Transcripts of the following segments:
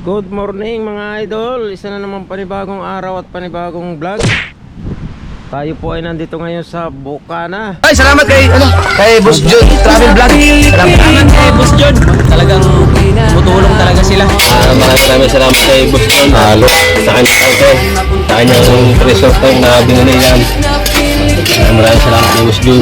Good morning mga idol. Isa na naman panibagong araw at panibagong vlog. Tayo po ay nandito ngayon sa Bukana. Ay, salamat kay Boss John Travel Vlog. Salamat kay Boss John. Talagang tumutulong talaga sila. Maraming salamat kay Boss John. Sa kanyang resort na binili yan. Maraming salamat kay Boss John.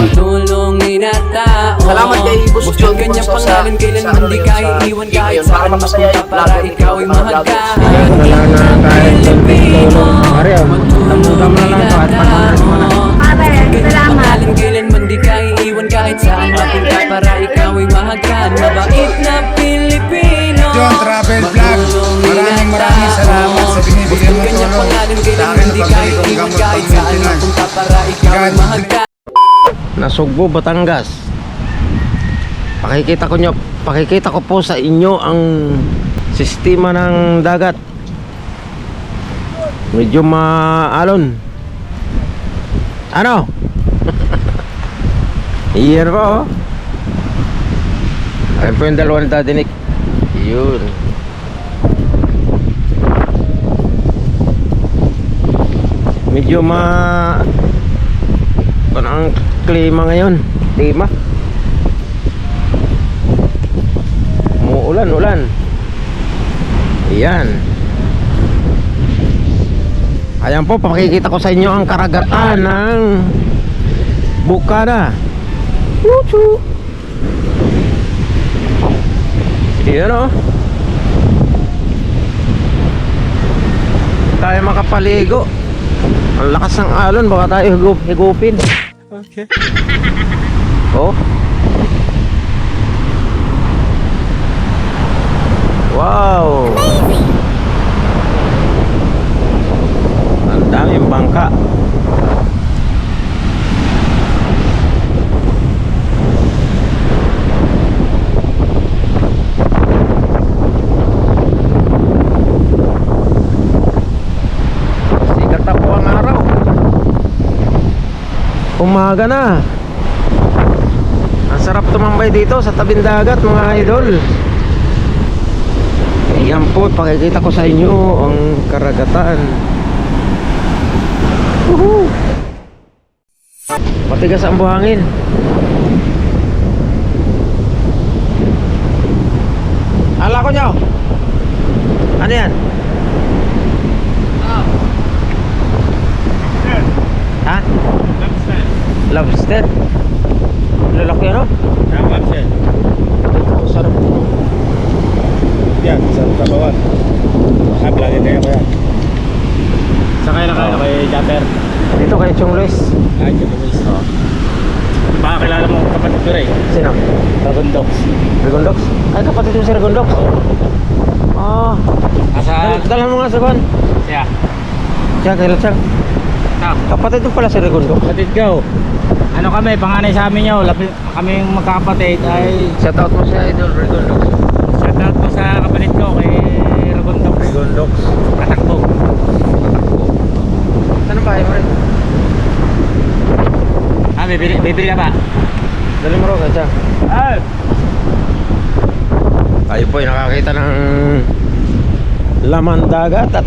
Salamat kay Boss John. Kanyang pangalan kailanman di kaya iwan kahit saan mapunta para ikaw ay mahagka. Ako na lang na kahit tulong. Mario, tamutan mo na lang kahit pagkakas mo na. Pangalan kailanman di kaya iwan kahit saan mapunta para ikaw ay mahagka. Mabait na Pilipino, John Travel Vlog, maraming salamat sa binibigyan mo tulong. pangalan kailanman di kaya iwan kahit saan mapunta para ikaw ay mahagka. Nasugbo, Batangas. Pakikita ko po sa inyo ang sistema ng dagat. Medyo maalon. Ano? Iyan po, oh. Ayun po yung dalawang dadinik. Yun. Medyo ang klima ngayon. Klima. Umuulan. Ayan. Ayan po, pakikita ko sa inyo ang karagatan ng Bukana. Chuchu. Ayan, oh. Tayo makapaligo. Ang lakas ng alon, baka tayo higupin. Okay. Oh. Wow. Ang daming bangka. Sikat na po ang araw. Umaga na. Ang sarap tumambay dito sa tabing dagat mga idol. Ayan po, pakikita ko sa inyo ang karagatan. Woohoo! Matigas ang buhangin. Ala ko nyo. Ano yan? Ha? Lobster. Lalaki ano? Lobster. Ito, sarap. Yan, sa bawat. Lagi kayo kaya. Sakay na kayo kay Japper. Dito kay Chong Luis. Ay, Luis. Baka kilala mo kapatid ko rin. Sino? Ragondox. Regondox? Ay, kapatid mo si Regondox. Oh. Dalhan mo nga sa kwan. Siya. Siya, kailan siya? Kapatid mo pala si Regondox. Kapatid ko. Ano kami, panganay sa amin nyo. Kaming magkakapatid ay Shout out mo si Idol Regondox. shoutout po sa kapatid ko kay Ragondox. Regondox. Katakbo. Saan ang bahay mo rin? Bibili ka ba? Dali mo rin ka siya. Ay! Tayo po ay nakakita ng laman dagat at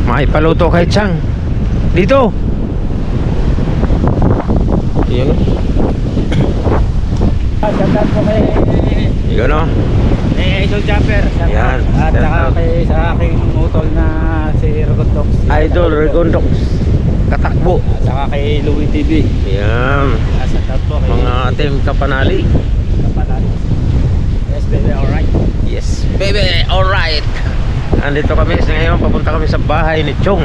maipaluto kay Chang. Dito! Iyan o. Shoutout po kay Iyan o. Idol Japper. Yan. At saka Shoutout. sa aking utol na si Ragondox. Idol Regondox. Katakbo. At saka kay Louie TV. Yan. Shoutout po kay Mga team kapanali. Kapalan. Yes baby, alright. Yes, baby, alright. Andito kami ngayon, papunta kami sa bahay ni Chong.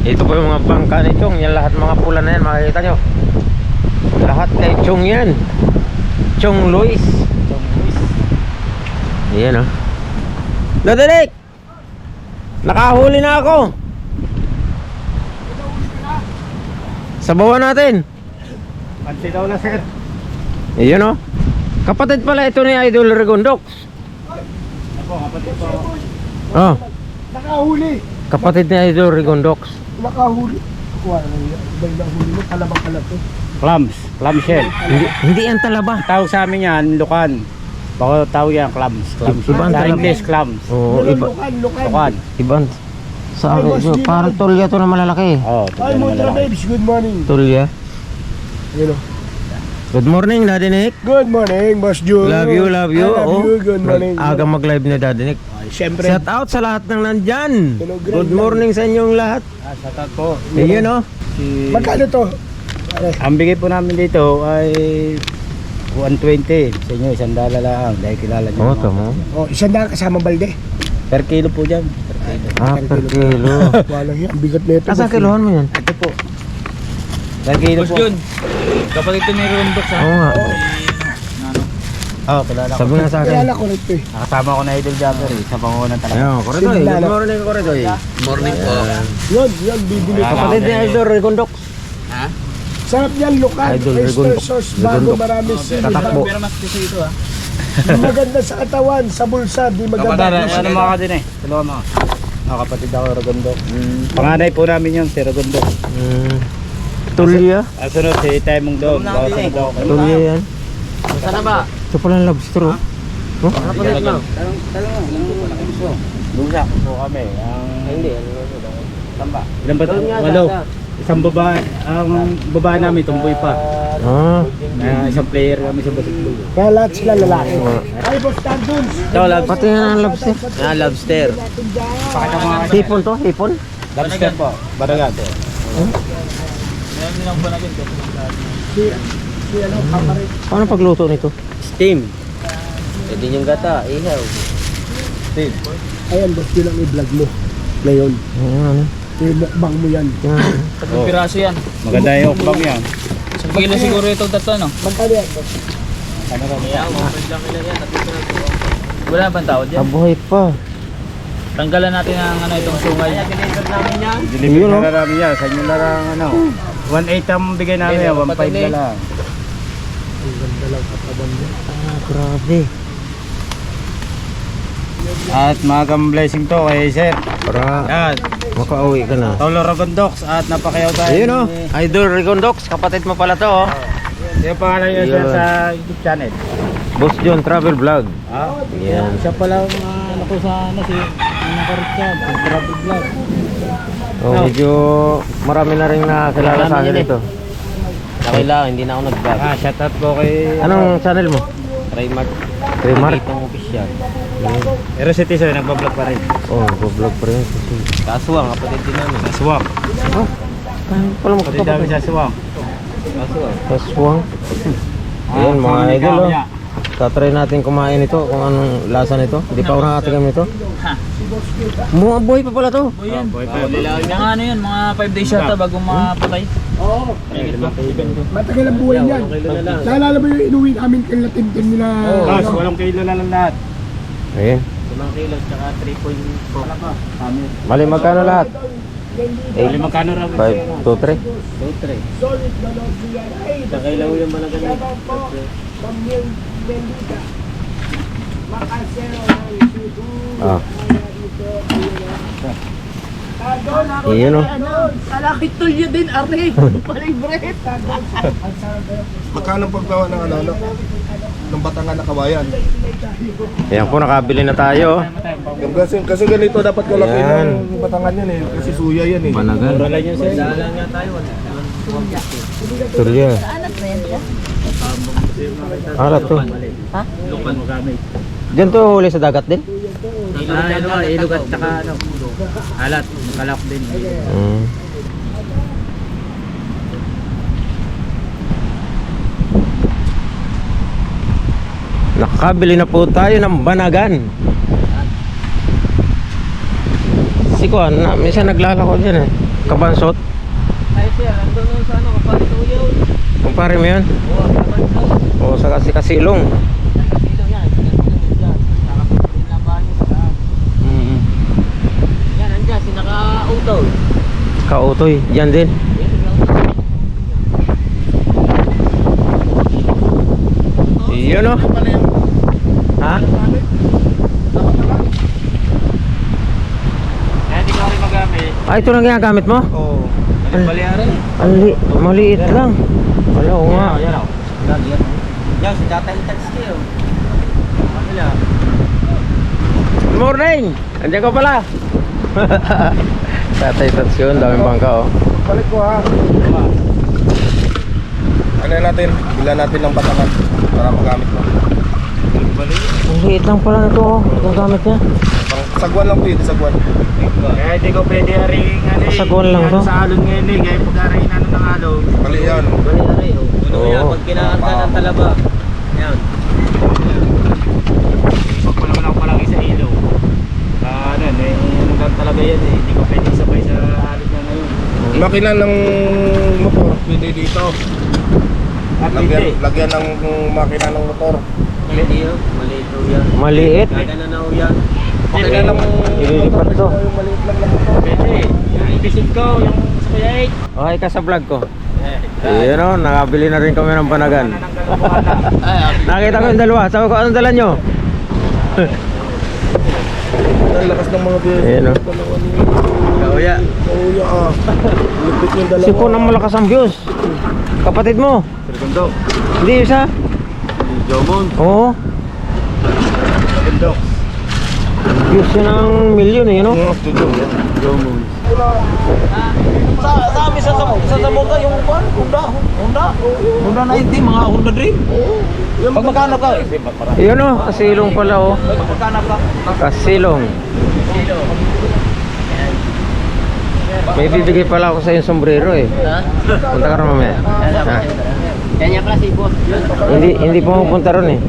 Ito po yung mga bangka ni Chong. Yan lahat mga pula na yan, makikita nyo. Lahat kay Chong yan. Chong Luis. Yan o. Dadadik! Nakahuli na ako. Sabawan natin. Pansi daw na sir. Yan o. Kapatid pala ito ni Idol Regondox. Ako, kapatid po. Oh, Nakahuli. kapatid ni Idol Regondox. Nakahuli. Kuha na iba yung huli mo. Kalabang kalap to. Clamshell. Hindi yan talaba. Tawag sa amin yan, lukan. Baka tawag yan, clams. Ibang Sa talaga. English, clams. Oo, iba. Tukan. Ibang sa akin. So, parang tulya to na malalaki. Oo, Ay, Montra babes, good morning. Tulya. You know. Good morning, Daddy Nick. Good morning, Boss Jun. Love you, love you. I love you, good morning. Aga mag-live na Daddy Nick. Siyempre. Shout out sa lahat ng nandyan. Hello, Good morning sa inyong lahat. Satat po. Ayun oh. Magkano to? Ang bigay po namin dito ay 120. Sa inyo, $100 lang. Dahil kilala nyo. Oo, tama. Oh, 100 kasama balde. Per kilo po dyan. Per kilo. Ah, per kilo. Walang yan, ang bigat na ito. Asa kilohan mo yan? Ito po. Per kilo po. Kapag ito may rundok sa Oo nga. Oo, kilala ko. Sabi nga sa akin. Kilala ko rito eh. Nakasama ko na Idol Jabber sa pangunan talaga. Ayun, Koretoy. Good morning, Koretoy. morning po. Yun, bibili ko. Kapatid ni Idol Recondok. Sarap yan, lokal. Idol, Oyster Regundok. sauce, bago marami sili. Tatakbo. Pero mas gusto ito ah. Di maganda sa katawan, sa bulsa, di maganda. Ano mga ka din eh? Tulungan mo. Mga kapatid ako, Ragondok. Panganay po namin yun, si Ragondok. Tulya. Ang sunod, si Taymong Dog. Bawa sunod ako. Tulya yan. Sana ba? Ito pala ang lobster oh. Oh? Kapatid mo. Lusa po kami. Hindi, tamba. Ilan ba ito? Walo. Isang babae. Ang babae namin, tumboy pa. Ah. Isang player kami sa basketball. Kaya lahat sila lalaki. Ay, Boss Tanduns. Pati nga ang lobster. Lobster. Pakita mo nga. Hipon to, hipon. Lobster po. Baragat. Paano pagluto nito? Steam. Pwede yung gata, ihaw. Ayan, Boss, yun ang i-vlog mo. Ngayon, Ano? i-mukbang mo yan. Tatlong piraso yan. Maganda yung ukbang yan. Isang kilo siguro itong tatlo, no? Magkano yan, Boss? Wala bang tawad yan? Kabuhay pa. Tanggalan natin ang itong sungay. Delivery Yun, no? na namin yan. Sa inyo na lang, 1.8 ang bigay namin, 1.5 na lang. Grabe. At magang blessing to kay Sir. Para Yan. makauwi ka na. Tolo Ragondox at napakayaw tayo. Ayun oh. Idol Recondox. Kapatid mo pala to oh. Yung pangalan niya siya Yun. sa YouTube channel. Boss John Travel Vlog. Ah, Yan. siya pala ang ano ko sa si Nakarit siya, travel vlog. Oh, medyo marami na rin nakakilala sa akin ito. Okay lang, hindi na ako nag-vlog. Ah, shout out po kay Anong channel mo? Raymart. Remark. Itong official. Pero si Tiso nagba-vlog pa rin. Oh, vlog pa rin. Kasuwang, kapatid din namin. Sa Swamp. Oh, pala mo Pati dami sa Swamp. Kasuwang. Kaswang. Ayan mga idol oh. Tatry natin kumain ito kung anong lasa nito. Hindi pa ako nakatingam nito. Mga buhay pa pala to. Mga ano yun, mga 5 days yata bago mapatay. Oo. Matagal ang buhay niyan. Naalala mo yung inuwi namin kay Latintin nila. Ah, 8 kilo na lang lahat. Ayan. 5 kilo tsaka 3.4. Mali magkano lahat? Bali magkano raw? 5, 2, 3. 2.3. Solid na loob niya. Ay, Nakailaw yung malagan. Salamat po. Pamilya Bendita. Makasero ng Cebu. Ah. Iyon oh. Salakit tulyo din, Arne. Palibret. Magkano paggawa ng ano, ng Batangan na kawayan? Ayan po, nakabili na tayo. Kasi ganito dapat kalaki Ayan. ng Batangan yan eh. Kasi suya yan eh. Panagan. Lang yun sir. Dalang nga tayo. Turya. Alat to. Lupan mo kami. Diyan to huli sa dagat din? Ilog at tsaka ano. Alat, kalak din. Nakabili na po tayo ng banagan. Si Kuan, minsan naglalako dyan eh. Kabansot. Ay sir, andun sa ano, kapatid ko yun. Kumpare mo yan? Oo, kabansot. O sa kasilong. Nakasilong yan, nakasilong dyan. Nakapagpilin lang ba niyo sa taas. Yan, andyan, sinaka-utol. Kautoy, yan din. Yun o. Ha? Eh, di ko rin magamit. Ah, ito lang ginagamit mo? Oo. Baliaran. Maliit lang. Wala, oo nga. Yan o. Yan, sa data and text kayo. morning! Andiyan ka pala. Tatay Tots yun, daming bangka oh. Balik ko ha. Ano natin? Bilan natin ng batangan para magamit mo. Ang liit lang pala na ito oh, itong gamit niya. Sagwan lang pwede, sagwan. Kaya hindi ko pwede haring Sagwan lang to. sa alon ngayon eh. Kaya pag-arayin ng alon. Mali yan. Oo. Pag kinakanta ng talaba. Yan. Pag wala mo lang palagi sa ilaw. Ano lang talaga yan eh. Hindi ko pwede sabay sa alon niya ngayon. Makina ng motor, pwede dito. Lagyan ng makina ng motor. Hindi yun. Maliit ho yan. Maliit. Gagana na ho yan. Makina ng Ililipat to. yung maliit lang na motor. Pwede. Yung ipisin ko, yung sa kaya 8. Okay ka sa vlog ko. Ayun oh, nakabili na rin kami ng panagan. Nakita ko yung dalawa. Sabi ko, anong dala nyo? Ang lakas ng mga bilis. Ayun oh. Kauya. Kauya ah. Lupit yung dalawa. Siko ng malakas ang views. Kapatid mo. Segundo. Hindi isa. Jomon. Oo. Segundo. Views yun ng milyon eh, no? Jomon. Honda 90, mga Honda Dream. Pag magkano ka? Yun oh, kasilong pala oh. Pag magkano ka? Kasilong. May bibigay pala ako sa yung sombrero eh. Punta ka rin mamaya. Ha? Kanya pala si boss. Hindi pumupunta ron eh.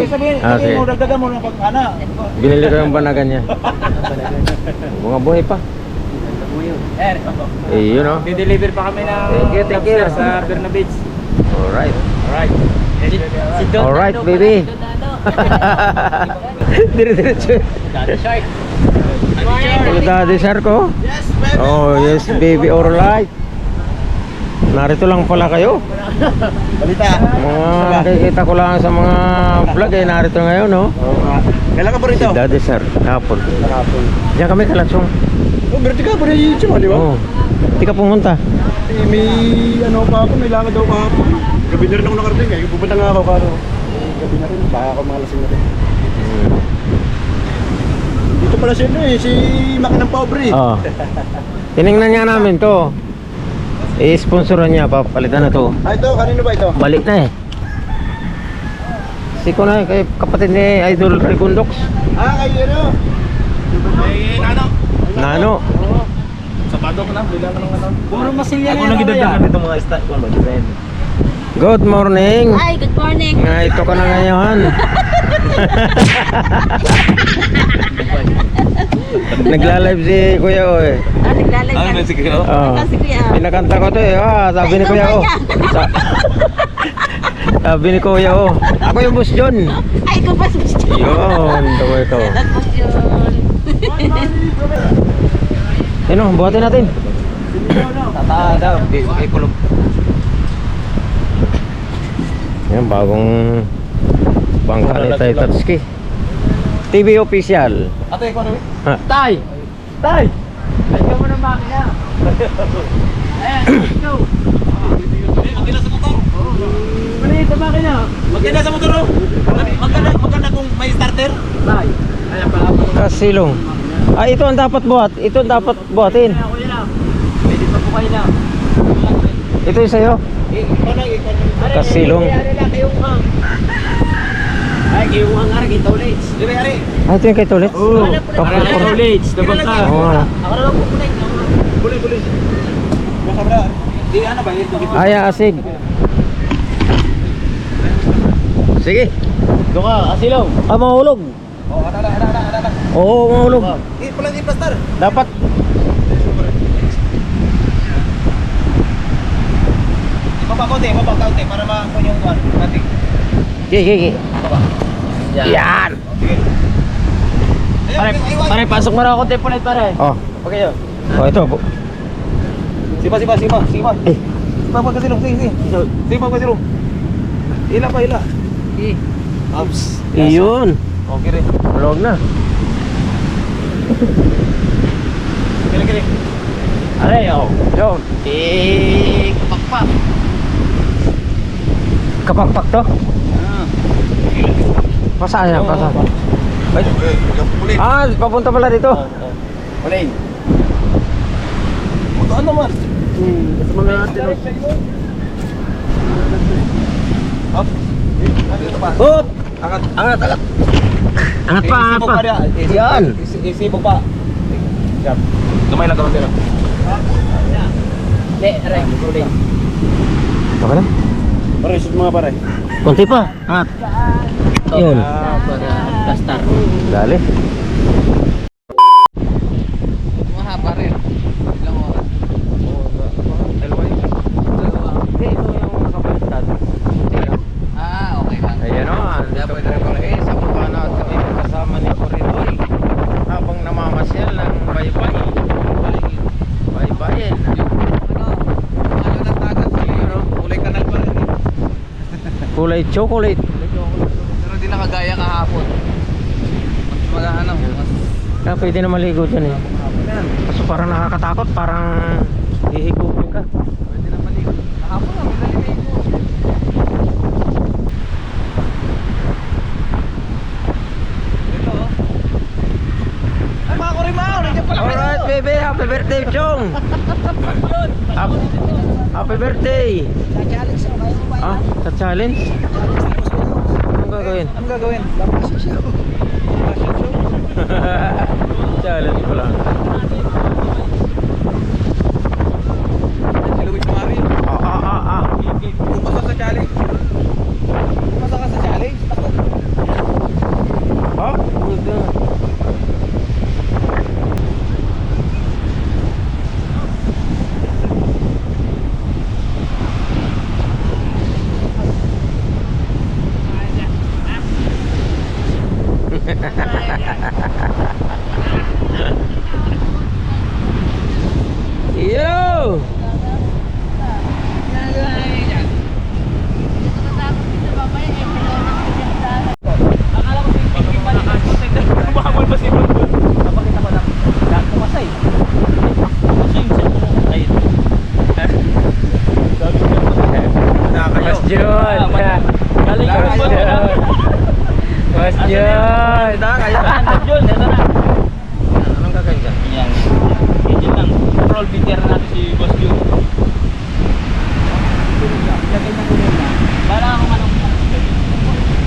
Sabihin, Ah, sige. mo dagdagan mo ng pag-ana. Binili ko yung banagan niya. Bunga buhay pa. Eh, yun oh. Di-deliver pa kami ng Thank you. sa Berna Beach. Alright. Alright. Alright, baby. Dire-diretso. Hello, Daddy Sharko. Oh, yes, baby. Alright. Narito lang pala kayo. Balita. Mga nakikita ko lang sa mga vlog eh. Narito ngayon, no? Kailan ka pa rito? Si Daddy Sir, hapon. Nakapon. Diyan kami kalatsong. Oh, berarti ka pa rin yung YouTube, di ba? Oo. Hindi ka pumunta. May ano pa ako, may lakad daw pa ako. Gabi na rin ako nakarating eh. Pupunta nga ako kano. Gabi na rin, baka ako mga lasing na rin. Dito pala siya eh, si Makinang Pobre. Oo. Tinignan niya namin to. I-sponsoran niya, papalitan na to. Ah, ito, kanino ba ito? Balik na eh. Siko na eh, kay kapatid ni Idol Rigundox. Ah, kayo ano? Eh, Nano. Nano. Sabado ko na, bilang ka ng ano. Puro masilya Ako nang idagdagan dito mga start ko, friend. Good morning. Hi, good morning. Nga, ito ka na ngayon. Nagla-live si Kuya O eh. Naglalag ka. sige ko? Oo. Kasi kuya. Pinakanta ko to eh. Ah, sabi ni Kuya O. Sabi ni Kuya O. Ako yung boss John. Ay, ikaw pa sa gusto. Yun, ito. Tapos yun. Ano, buhatin natin. Tata, ay kulog. Yan, bagong bangka ni Tay Tatsuki. TV official. Ate, ikaw ano? Ha. Tay! Tay! Ay ka mo ng makina. Ayan, let's go. Magkina sa motor. Maliit ang makina. Magkina sa motor. Magkana kung may starter. Tay! Ayan pala. Kasilong. Ah, ito ang dapat buhat. Ito ang dapat buhatin. Ako yun lang. Pwede pa po kayo na. Ito yung sa'yo. Kasilong. Ano lang kayong hang? Ay, kayong hang ari, kita ulit. Dire, ari. Ah, ito yung kay Tulit. Oo. Kita ulit. Dabang ka. Oo. Ako na lang pupunay. Buli. Baka bra. Di ano ba ito? Aya, asig. Sige. Doon ka, asilong. Ah, mahulog. Oh, ada. Oo, mahulog. Pala di plaster. Dapat. Baba konti para ma-on yung one. Natin. Sige. Yan. Pare, pasok mo na ako template pare. Oh. Okay yun. Oh, ito. Sipa. Eh. Sipa ka silong, sige. Sipa ka silong. Ila pa. Ups. Iyon. Okay rin. Hulog na. Kiri. Are, oh. Yun. Kapakpak. Kapakpak to? Pasaan yan, pasaan. Ah, papunta pala dito. Uling. Magkaan naman. Basta mga natin. Hop. Dito pa. Hop! Angat. Angat pa, angat pa. Yan. Isibo pa. Yan. Kamay lang kamay lang. Okay na? Pare, shoot mga pare. Kunti pa. Angat. Yun. Plastar. Dali. Mahaba rin. Ilang oras? Ah, okay lang. Ayan o, andito po kami sa Bukana at kami kasama ni Corridoy habang namamasyal ng baybay. Baybayin. Ano lang tagat sa iyo, kulay kanal pa rin. Kulay chocolate. Pero di na kagaya kahapon. Mas mag-ano, mas Kaya pwede na maligo dyan eh. Kaso parang nakakatakot, parang hihigupin ka. pwede na maligo. Kahapon lang, may naliligo. Ito oh. Ay mga kurimao, nandiyan pala kayo. Alright baby, happy birthday Chong! Happy birthday! Ah, sa challenge? Anong gagawin? Anong gagawin? Challenge pala. Si Luis Marin. Pumasa sa challenge. Pumasa ka sa challenge? Ako. Ah, buta. Yo! Bumabol pa si Bruno. Napakita ko lang. Lahat kumasay. Mas Jun! Galing ka Mas Jun! Mas Jun! Yun, ito na. Anong gagawin dyan? Yan. Engine lang. Control BTR natin si Boss Jun. Lagay na ulo na. Bala akong anong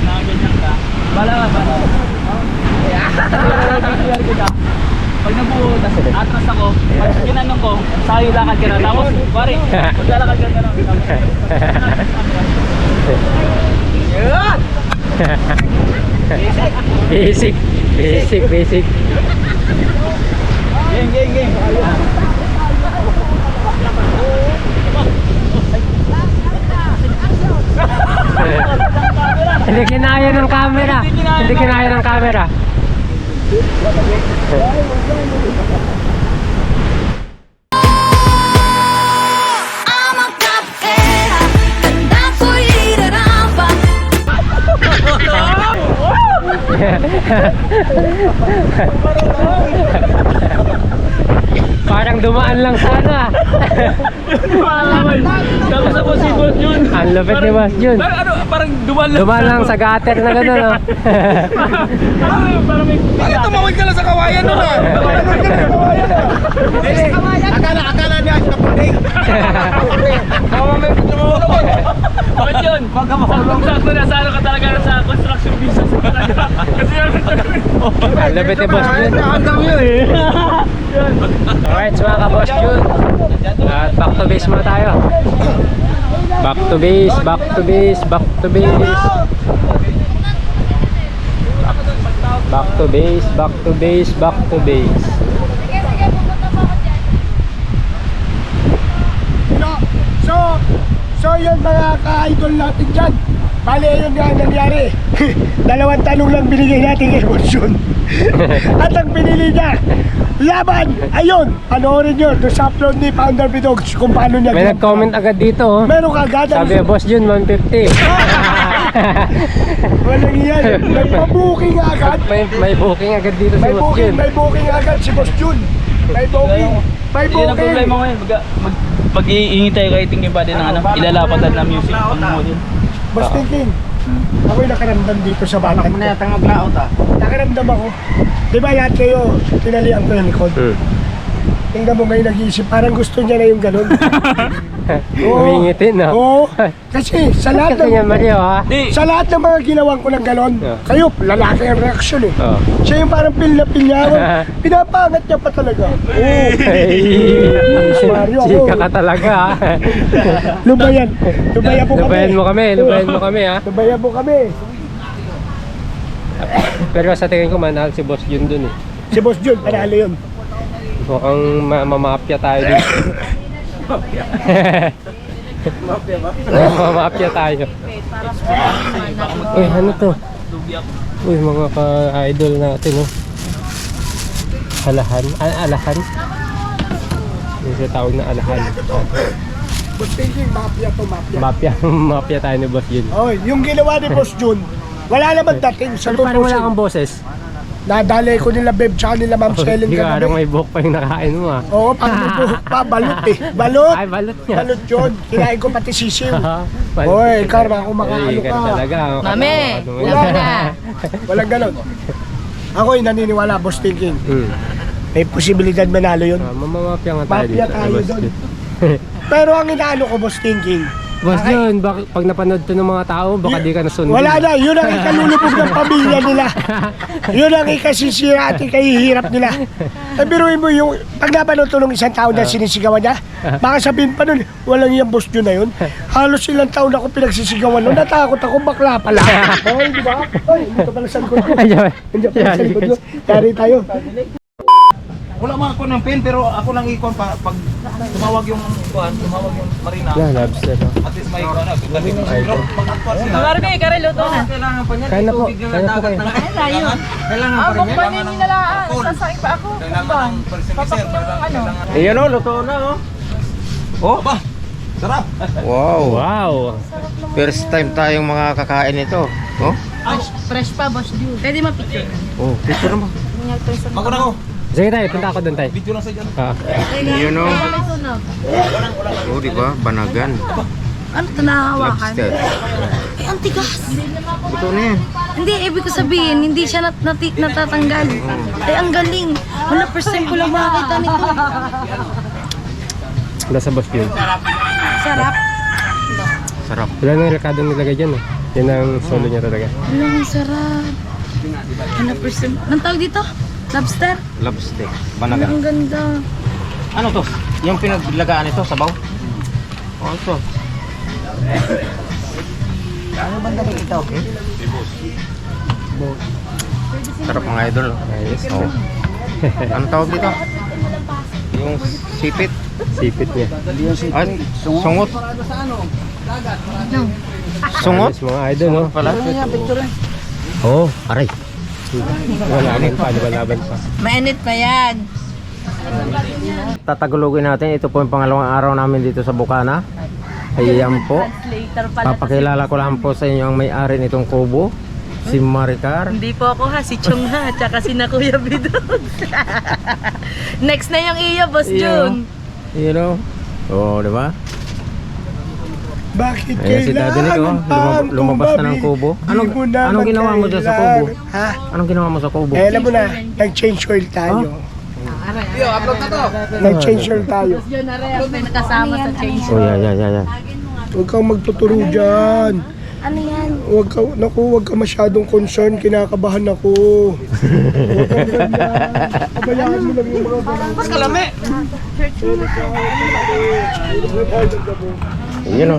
nakaganyan ka. Bala. BTR ko na. Pag nabuo, atras ako, pag ginanong ko, sa'yo lakad ka na. Tapos, pare, maglalakad ka na. Basic! Game. Hindi kinaya ng camera! Hindi kinaya ng camera! I'm a cupcake, and that's for you that I'm Parang dumaan lang sana. Tapos ako si Boss Jun. Ang lupit ni Boss Jun. Parang dumaan lang. Dumaan lang sa gutter na gano'n, no? Parang may... Bakit tumawid ka lang sa kawayan nun ah? Tumawid ka lang sa kawayan ah. Akala niya sa puling. Bakit yun? Kung sakto na, sana ka talaga sa construction business talaga. Kasi yun, Ang lupit ni Boss Jun. Hanggang yun eh. Alright, so mga ka-Boss Jun. At back to base muna tayo. Back to base. Back to base. Back to base. So yun mga ka-idol natin dyan. Bale yun nga ang nangyari. Dalawang tanong lang binigay natin kay Boss Jun. At ang pinili niya, laban! Ayun! Panoorin nyo doon sa upload ni Founder Bidogs kung paano niya May ginawa. nag-comment agad dito, oh. Meron ka agad. Sabi, Boss Jun, 150. Walang yan. May pa-booking agad. May booking agad dito si May Boss booking, Jun. may booking agad si Boss Jun. May booking. May Hindi na booking. problema ngayon. Pag iingit tayo kahit tingin pa din ng ano, ilalapatan na music. Pag mo din. Boss Thinking. Ako'y nakaramdam dito sa bakit Ano ko. na yatang maglaot ah? Nakaramdam ako. Di ba lahat kayo, tinalian ko yung likod? Hmm. Tingnan mo ngayon nag-iisip, parang gusto niya na yung ganun. Umingitin na. Oo. Kasi sa lahat ng, Mario ha? sa lahat ng mga ginawan ko ng galon, kayo, lalaki ang reaksyon eh. Oo. Siya yung parang pil na pilyawan. Pinapangat niya pa talaga. Oo. Mario, ako. Chika ka talaga ha? Lubayan. Lubayan mo kami. Lubayan mo kami, lubayan mo kami ha? Lubayan mo kami. Pero sa tingin ko manahal si Boss Jun dun eh. Si Boss Jun, panalo yun. Mukhang mamapya tayo dito. Mamapya tayo. Uy, ano to? Uy, mga ka-idol natin oh. Alahan? Alahan? Yung tawag na alahan. Boss thinking, mafia to mafia. Mapya tayo ni Boss Jun. Oh, yung ginawa ni Boss Jun, wala naman dating sa Pero parang wala tutusin. kang boses. Nadali ko nila Beb tsaka nila Ma'am Shellen Hindi ka kagabi. may buhok pa yung nakain mo ah. Oo, pag may buhok pa, balot eh. Balot! Ay, balot niya. Balot yun. Kinain ko pati sisiw. Balot. Oy, Karma, kung makaano Ay, ka. talaga. Mami, Wala na. Walang ganon. Ako'y naniniwala, Boss Thinking. May posibilidad manalo yun. Mamamapya nga tayo Mafia dito. tayo Boss doon. Jun. Pero ang inaano ko, Boss Thinking, Boss Jun, pag napanood to ng mga tao, baka di ka nasundin. wala na. Yun ang ikalulubog ng pamilya nila. Yun ang ikasisira at ikahihirap nila. Eh, biruin mo yung, pag napanood to ng isang tao na sinisigawan niya, baka sabihin pa nun, walang yung Boss Jun na yun. Halos ilang taon ako pinagsisigawan nun. Natakot ako, bakla pala. Oy, di ba? Oy, dito pala sa likod ko. Nandiyan pala sa likod ko. Yari tayo. Wala man ako ng pen pero ako lang ikon pa pag tumawag yung marina. Lobster. At least may ano, pero pag-actual sila. Marami, kareluto na. Kailangan pa niya Kaya na po, kaya na po kayo. Tayo. Kailangan pa rin. Bukbanin nila lang. Sasain pa ako. Kailangan ng person Ano? Ayan o, luto na oh. Oh, Aba, sarap. wow. Wow! First time tayong mga kakain ito. Oh, Fresh pa, Boss Ju. Pwede mapicture. oh, picture mo. Ako na ako. Sige tayo, punta ako doon tayo. Video lang sa dyan. Yun o. Oh, di ba? Banagan. Ano ito nahahawakan? Lobster. Ay, ang tigas. Ito na yan. Hindi, ibig ko sabihin, hindi siya natatanggal. Ay, ang galing. Wala, first time ko lang makakita nito. Wala sa Boss Jun. Sarap. Sarap. Wala nang rekado nilagay dyan eh. Yan ang solo niya talaga. Wala, ang sarap. Wala, first time. Anong tawag dito? Lobster? Lobster. Wala, Banagan. ang ganda. Ano to? Yung pinaglagaan ito, sabaw? Oh, ito. Ano ba dapat ito? Sarap mga idol. Ayos. Oh. Ano tawag dito? Yung sipit. Sipit niya. Ay, sungot. Sungot? Ayos mga idol no? Pala? Oh, aray. Walaban pa, walaban pa. Mainit pa yan. Tatagulogin natin. Ito po yung pangalawang araw namin dito sa Bukana. Ayan po. Later pala. Papakilala ko lang po sa inyo ang may-ari nitong kubo. Si Maricar. Hindi po ako ha, si Chong ha, tsaka si na Kuya Bidon. Next na yung iyo, Boss Jun. You know? Oh, di ba? Bakit Ayan si Daddy Nick, oh. Lumabas na ng kubo. Anong ginawa mo dyan sa kubo? Ha? Anong ginawa mo sa kubo? Eh, alam mo na, nag-change oil tayo. Nag-change oil tayo. Yun na rin, may nakasama sa change. Oh, yeah. Huwag kang magtuturo dyan. Ano yan? Huwag ka masyadong concern, kinakabahan ako. Huwag kang ganyan. Kabayaan mo lang yung mga ganyan. Mas kalami! Yun o.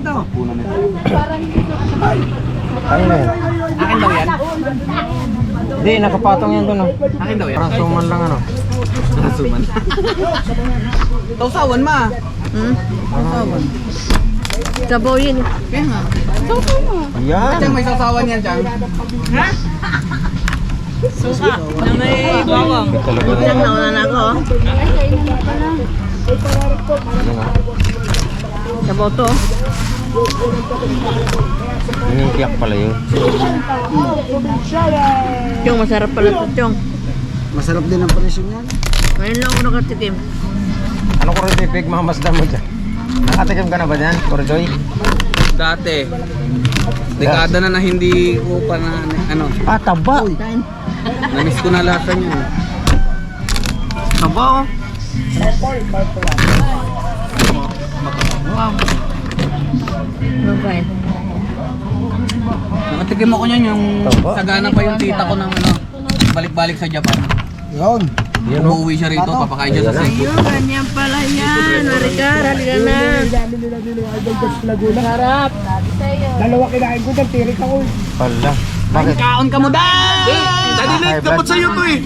Ano na yan? Akin daw yan. Hindi, nakapatong yan doon o. Akin daw yan. Rasuman lang ano. Nasuman. Tausawan ma. Gabaw yun. Yan. Diyan may sausawan yan dyan. Suka. Na may bawang. Ilang nauna na ako. Gabaw to. Hinihiyak pala yun. Chong, masarap pala to, Chong. Masarap din ang presyo niyan. Ngayon lang ako nakatikim. Ano ko rin pig mamasdan mo dyan? Nakatikim ka na ba dyan, Korjoy? Dati. Dekada na hindi ko pa na ano. Taba. Namiss ko na lahat yun. Taba, oh. Nakatikim ako niyan yung sagana pa yung tita ko ng ano, balik-balik sa Japan. Yun. Umuwi siya rito, papakain siya sa Cebu. Ganyan pala yan. Maricar, halika na. Dami nila din yung Idol Boss Laguna. Harap. Dalawa kinain ko, nagtirik ako. Pala. Bakit? Kaon ka mo dahil! Dadilit, gamot sa'yo to eh.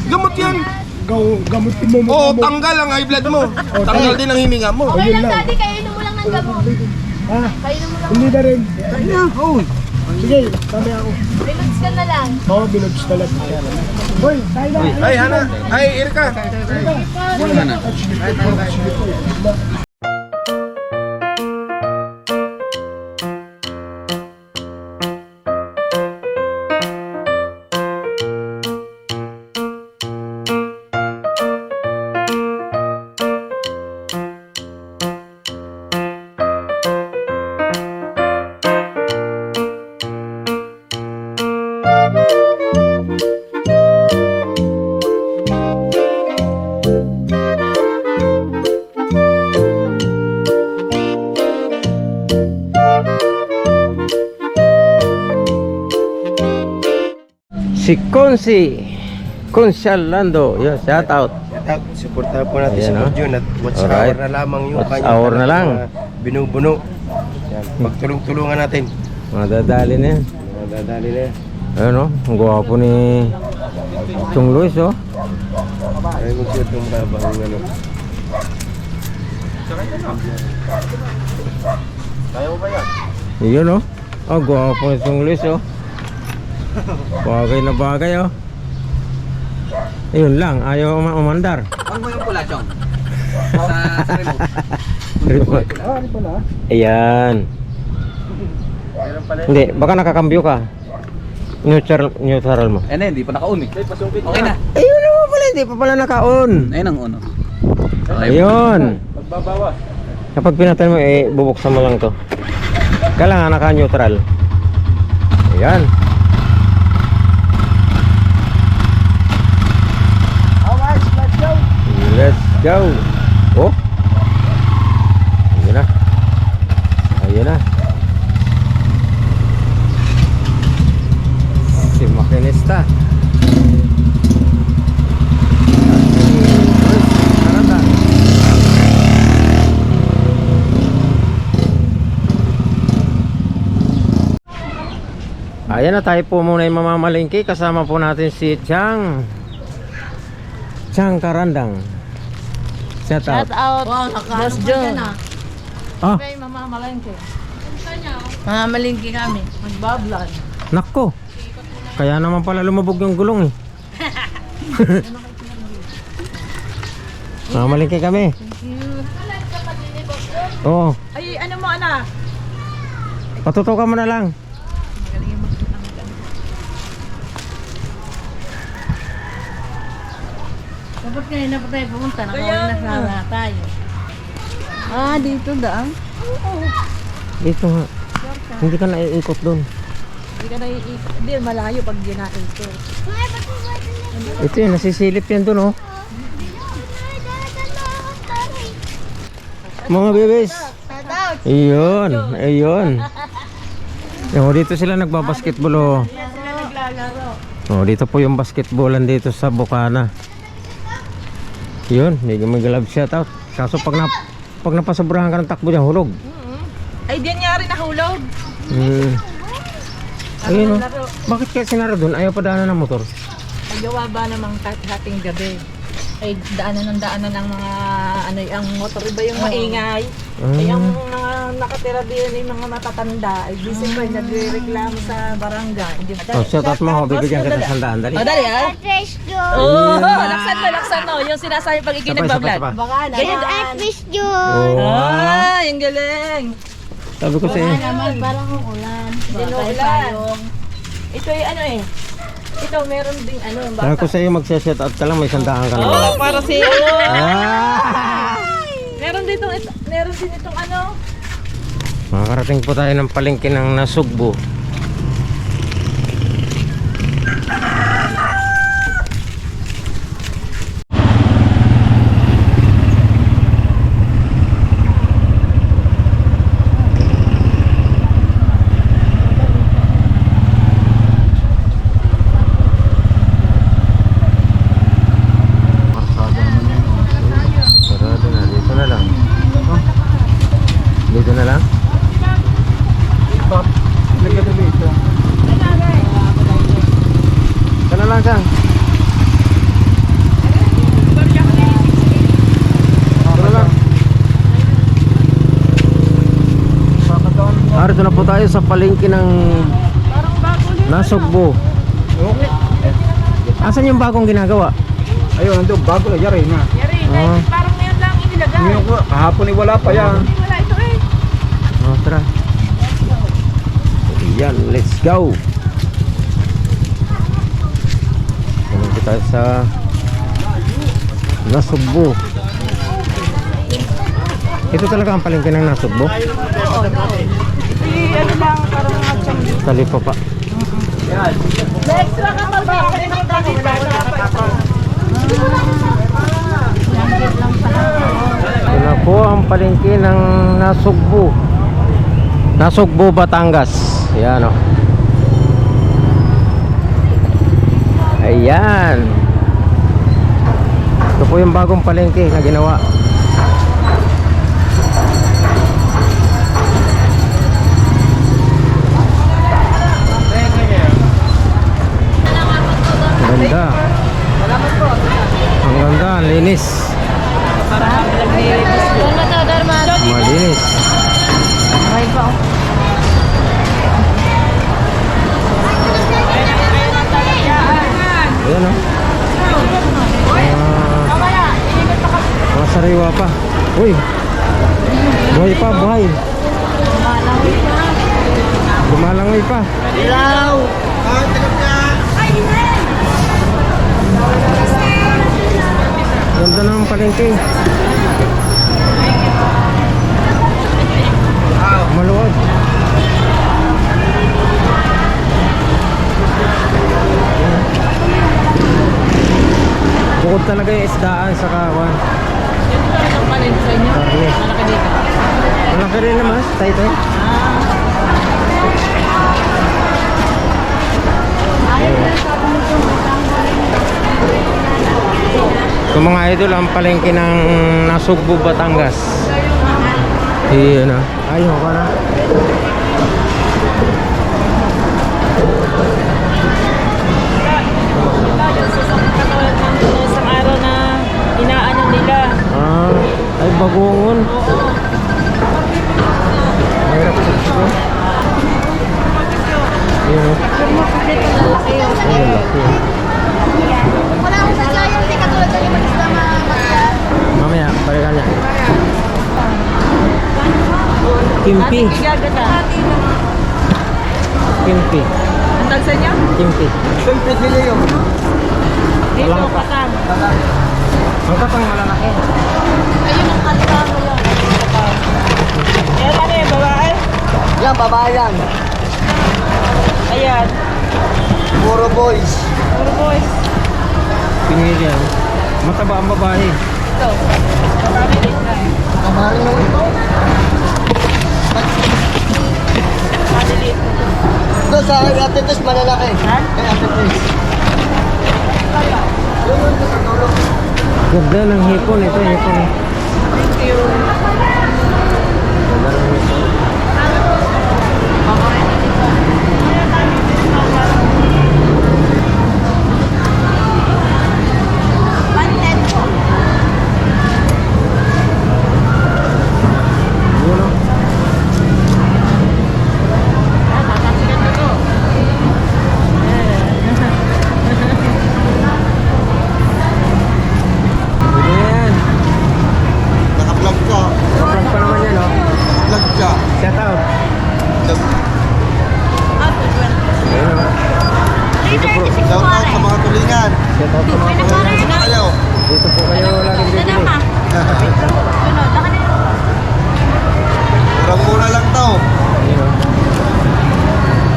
Gamot yan. Gamutin mo mo. Oo, tanggal ang high blood mo. Tanggal din ang hininga mo. Okay lang, daddy. Kainom mo lang ng gamot. Ha? Kainom mo lang. Hindi na rin. Sige, kami ako. Relax ka na lang. Oo, binugs na lang. Hoy, tayo na. Ay, Hana. Ay, Erika. Si Consial Lando. Yun, shout out. Supportahan po natin si Ayan, Boss Jun at what's Alright. hour na lamang yung What's kanyang hour na lang. mga binubuno. Yan, magtulong-tulungan natin. Madadali na yan. Dadali na yan. Ayun, oh. Ang gwapo ni Chong Luis, oh. Ay, kung siya itong babang ano. Kaya mo ba yan? Yun, oh. Ang gwapo ni Chong Luis, oh. Bagay na bagay, oh. Ayun lang, ayaw umandar. Ano mo yung pula, Chong? Sa remote. Ayan. Hindi, baka nakakambyo ka. Neutral mo. Eh na, hindi pa naka-on eh. Okay na. Ayun naman pala, hindi pa pala naka-on. Ayun ang uno. Ayun. Kapag pinatay mo, bubuksan mo lang to. Kailangan naka-neutral. Ayan. Let's go. Oh. Ayun na. Ayun na. Si makinista. Ayan na, tayo po muna yung mamamalingki. Kasama po natin si Chang Karandang. Shout out. Wow, Boss John. Ah, Mamamalingki kami. Magbablog. nako. Kaya naman pala lumabog yung gulong eh. Mamamalingki kami. Oo. Ay, ano mo, anak? Patutukan mo na lang. Dapat kanina pa tayo pumunta. Nakawin na sana tayo. Ah, dito daang? Dito nga. Hindi ka naiikot doon. Hindi ka naiikot. Hindi, malayo pag ginaikot. Ito yun, nasisilip yan doon oh. Mga bebes. Ayun, ayun. Oh, dito sila nagbabasketball oh. Oh, dito po yung basketballan dito sa Bukana. Yun, medyo mag-love shout out. Kaso pag napasobrahan ka ng takbo dyan, hulog. Ay, diyan nga rin nahulog. Ayun oh. Bakit kaya sinara doon? Ayaw pa daanan ng motor. Magawa ba namang hating gabi? Ay, daanan ng mga ano, ang motor ba yung maingay? Ay, ang mga nakatira din yung mga matatanda, ay gising pa, nagre-reklamo sa barangay. Oh, shout out mo, bibigyan kita ng sandaan. Dali. O, dali ah. Oo, laksan mo. Yung sinasabi pag ikinagbablad. Baka na. Ganyan. Oh, Ah, yung galing. sabi ko sa'yo. Naman, parang ulan. Ulan. Ito yung ano eh. Ito, meron ding ano, Sabi ko sa'yo, mag-shout out ka lang, may sandaan ka naman. Oh, para si Ah! Meron din itong ano, Makakarating po tayo ng palengke ng Nasugbo. Sarado na, dito na lang. Dito na lang. Sana lang Kang. Sana lang. Arito na po tayo sa palengke ng Nasugbo. Asan yung bagong ginagawa? Ayun, nandun, bago na, yari na. Parang ngayon lang inilagay. Ngayon ko, kahapon ay wala pa yan. Wala ito eh. Oh, tara. Yan, let's go. Nandito tayo sa Nasugbo. Ito talaga ang palengke ng Nasugbo? Ano lang, parang matchang dito. Talipa pa. Extra ka pa ba? Ito na po ang palengke ng Nasugbo. Nasugbo, Batangas. Ayan o. Ayan. Ito po yung bagong palengke na ginawa. Ganda. Ang ganda, ang linis. Malinis. Ayan o. Mga sariwa pa. Uy. Buhay pa, buhay. Lumalangoy pa. Ganda ng palengke. Maluwag. Bukod talaga yung isdaan sa kawan. Karne. Malaki rin naman, tayo. So mga idol, ang palengke ng Nasugbo, Batangas. Iyan na. Ayaw ka na. Isang araw na inaano nila. Ay bagongon. Mahirap sa ito. Ayan. Ayan, laki. Wala akong sasayang, di katulad sa limang isla Mamaya, balikan niya. Kimpi. Kimpi. Ang tansa niya? Kimpi. Dito, katang. Ang katang malalaki. Ayun ang katang mo lang. Ayan, ano yung babae? Yan, babae yan. Ayan. Puro boys. Puro boys. Pinili yan. Mataba ang babae. Ito. Marami din na eh. Kamarin naman ito. Malilit. Ito sa Ate Tess, malalaki. Ha? Kay Ate Tess. Ganda ng hipon. Ito hipon. Thank you. Ganda ng hipon. Yun o. Pwede na yan. Naka-vlog ka. Vlog pa naman yan o. Vlog ka. Shout out. Vlog. Ayun o. Shout out sa mga tulingan. Shout out sa mga pangalaman. Ano kayo? Dito po kayo laging bibili. Murang-mura lang to.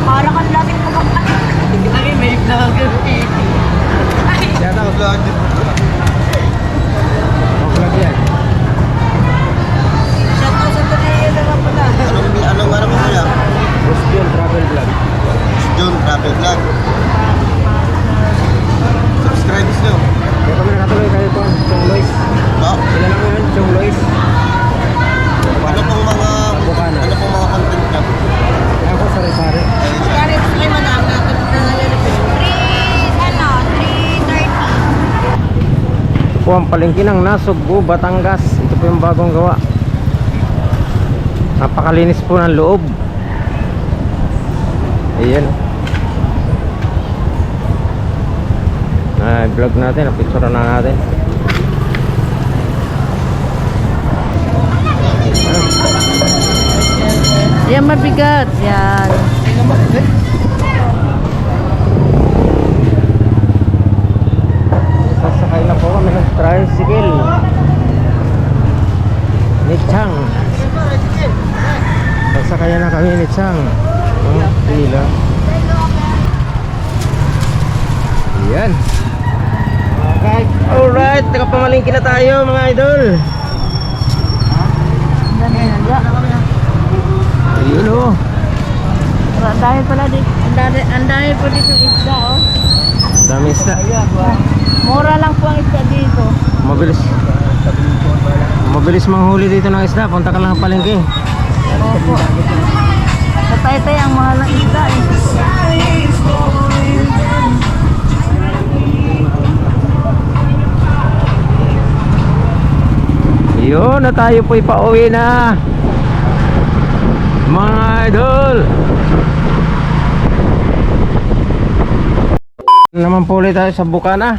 Para kang lating kumakain. Ay, may vlogger eh. Yan ako vlog. Vlog yan. Shout out sa Korea naman pala. Anong mo yan? Boss John Travel Vlog. John Travel Vlog. Subscribe nyo. Kaya kami nakatuloy kayo po, Chong Lois. No? Sila lang yun, Chong Lois. Ano pong mga content nyo? Kaya ako sari-sari. Kaya ay madami natin na nalalapit. 3:30. Ito po ang palengke ng Nasugbu, Batangas. Ito po yung bagong gawa. Napakalinis po ng loob. Ayan. Vlog natin, napicture na natin. Yan mabigat. Yan. Sasakay na po kami ng tricycle ni Chang. Sasakay na kami ni Chang. Pila. Yan. Okay. Alright, nakapamalingki na tayo mga idol. Ayun o. Ang dami pala dito. Ang dami po dito isda, oh. Dami isda. Mura lang po ang isda dito. Mabilis. Mabilis manghuli dito ng isda. Punta ka lang ng palengke. Opo. Sa Taytay ang mahal ng isda, eh. Yun na tayo po ipauwi na mga idol. Naman po ulit tayo sa Bukana.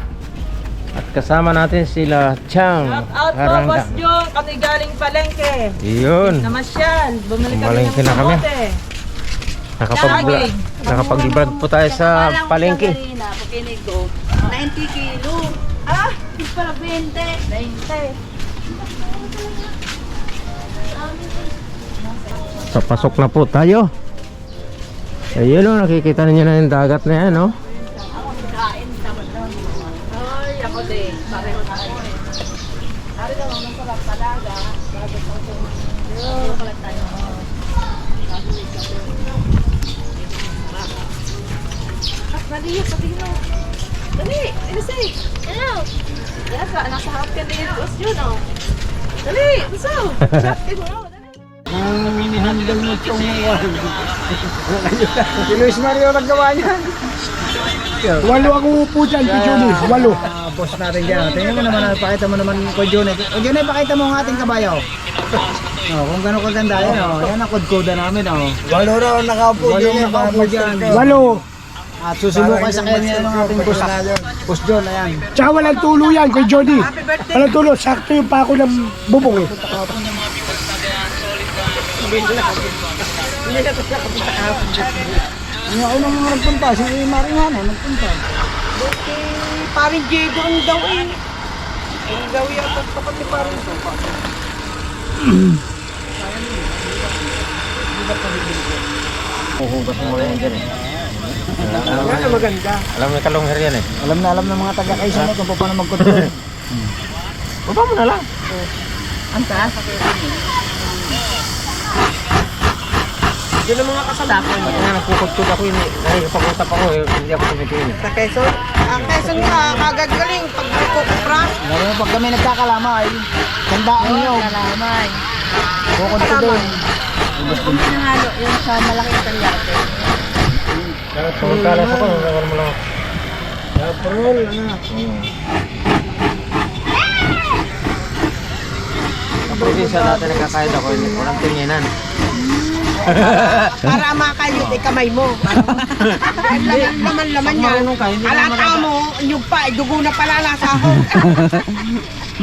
At kasama natin sila Chang Shout out po, Harangga. Boss Joe. Kami galing palengke. Yun. Namasyal. Bumalik kami Palengke ng na kami. kamote. Nakapag-vlog po tayo sa palengke. Pakinig ko, 90 kilo. Ah, hindi pala 20. 20. So pasok na po tayo. Ayun o, nakikita ninyo na yung dagat na yan o. Ay, ako din. Pareho tayo. Ari lang ang masarap talaga. Bago pa ito. Yung kalat tayo. Dali, sabihin mo. Dali, Elise. Hello. Yan ka, nasa harap ka din yung boss yun, oh. Dali, gusto. Chat mo, dali. Si Luis Mario naggawa niyan. 8 ang uupo dyan, si Johnny. 8. Boss natin dyan. Tingnan mo naman, pakita mo naman kay Johnny. O Johnny, pakita mo ang ating kabayo. Kung gano'ng kaganda yan, yan ang kodkoda namin. 8 raw nakaupo dyan. 8. At susubukan sa kanya ng ating boss. Boss John, ayan. Tsaka walang tulo yan kay Johnny. Walang tulo, sakto yung pako ng bubong eh. Ako nang nagpunta, si Maringana nagpunta. Paring Diego ang daw eh. Ang daw yata ito kasi paring Huhugas mo muna yan dyan eh. Yan ang maganda. Alam mo yung kalungher yan eh. Alam na mga taga-Quezon kung paano mag-control. Baba mo na lang. ang taas. Yun ang mga kasama. Kaya nagkukutod ako yun. Nakikipag-usap ako hindi ako tumitingin. Sa Quezon? Ang Quezon nga, kagagaling pag kukupra. Lalo na pag kami nagkakalamay, tandaan nyo. Kalamay. Kukunto doon. Kung pinahalo yung sa malaking talyate. Kung kalas ako, nagawal mo lang. Parol, ano. Kapag isa natin nagkakahit ako, walang tinginan. Para makayot ay kamay mo. Laman yan. Alata mo, yung pa, dugo na pala nasa ako.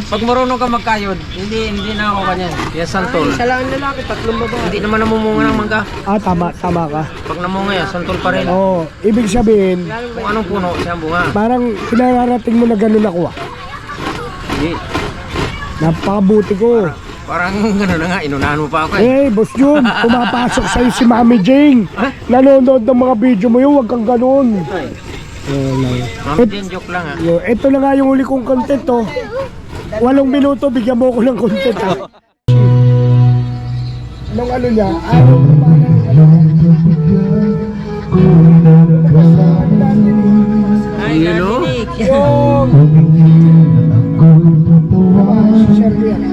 Pag marunong ka magkayod, hindi na ako kanyan. Kaya santol. Isa lang ang lalaki, 3 babae. Hindi naman namumunga ng mangga. Tama ka. Pag namunga yan, santol pa rin. Oo, ibig sabihin, Kung anong puno, siya ang bunga. parang pinararating mo na ganun ako ah. Hindi. Napakabuti ko. Parang gano'n na nga, inunahan mo pa ako eh. Eh, Boss Jun, pumapasok sa'yo si Mami Jane. Nanonood ng mga video mo yun, huwag kang ganun. Mami Jane, joke lang ha. Ito na nga yung huli kong content, oh. 8 minuto, bigyan mo ko ng content, ha. Nung ano niya, ayaw ko pa ng ano. Ay, ano?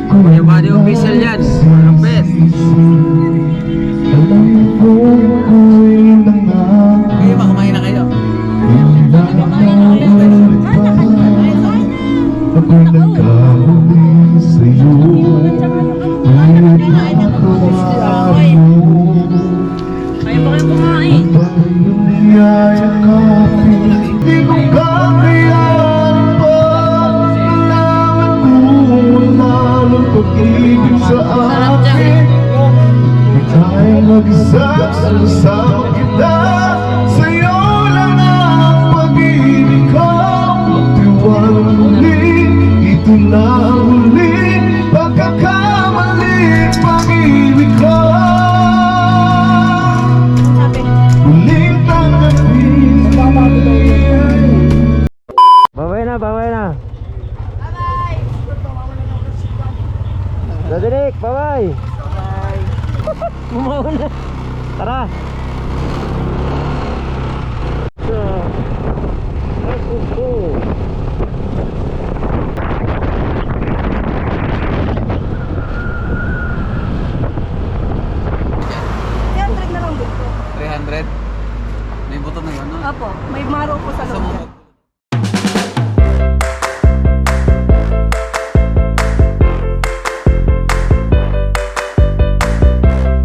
Kuya Buddy official yan. Malupit. Kayo ba, kumain na kayo? Kaya ba kayo kumain? Sarap dyan. Sama kita, sa'yo lang ang pag-ibig ko. Magtiwala muli, ito na ang huling pagkakamali, pag-ibig ko. Huling tanggapin. Babay na, babay na. Bye-bye. Dadirik, bye-bye. Bumaon na. Tara. $300? May buto na yun, no? Opo, may maro po sa loob.